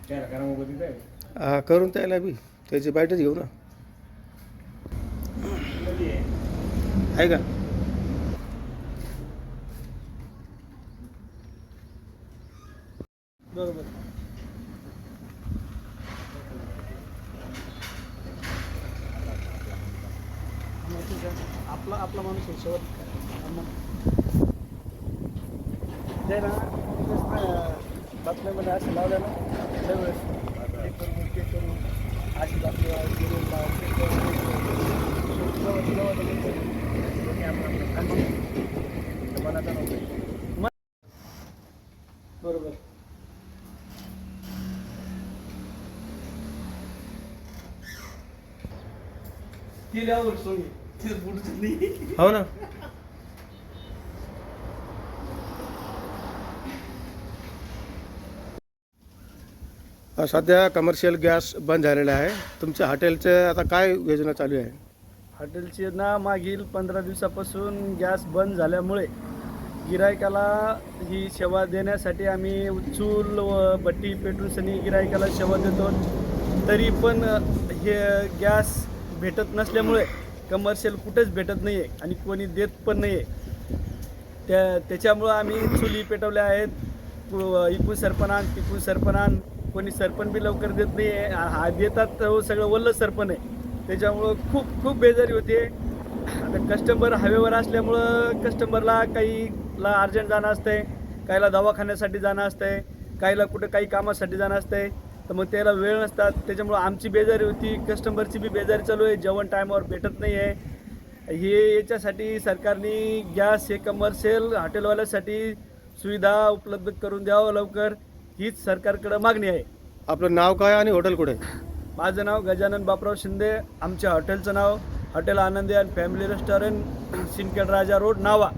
हा करून त्याला बी त्याची बाईटच घेऊ ना आहे का बरोबर आपला आपला माणूस आहे शेवट ते ना बातम्यामध्ये असं लावलं ना त्यावेळेस हे करू ते करू अशी बातमी बरोबर केल्यावर सोयी ते पुढची हो ना सध्या कमर्शियल गॅस बंद झालेला आहे तुमच्या हॉटेलचे आता काय योजना चालू आहे हॉटेलची ना मागील 15 दिवसापासून गॅस बंद झाल्यामुळे गिरायकाला ही सेवा देण्यासाठी आम्ही चूल व भट्टी पेटून सनी गिरायकाला सेवा देतो तरी पण हे गॅस भेटत नसल्यामुळे कमर्शियल कुठेच भेटत नाही आहे आणि कोणी देत पण नाही आहे त्याच्यामुळं आम्ही चुली पेटवल्या आहेत इकून सरपणान तिकून सरपणान कोणी सरपण बी लवकर देत नाही आहे हा देतात तर सगळं वल्ल सरपण आहे त्याच्यामुळं खूप बेजारी होते आता कस्टमर हवेवर असल्यामुळं कस्टमरला काहीला अर्जंट जाणं असतंय काहीला दवाखान्यासाठी जाणं असतंय काहीला कुठं काही कामासाठी जाणं असतंय तर मग त्याला वेळ नसतात त्याच्यामुळं आमची बेजारी होती कस्टमरची बी बेजारी चालू आहे जेवण टायमावर भेटत नाही आहे हे याच्यासाठी सरकारने गॅस हे कमर्शियल हॉटेलवाल्यासाठी सुविधा उपलब्ध करून द्यावं लवकर हीच सरकारकडे मागणी आहे आपलं नाव काय आणि हॉटेल कुठे माझं नाव गजानन बापराव शिंदे आमच्या हॉटेलचं नाव हॉटेल आनंदी and family restaurant Sindkhed Raja road नावा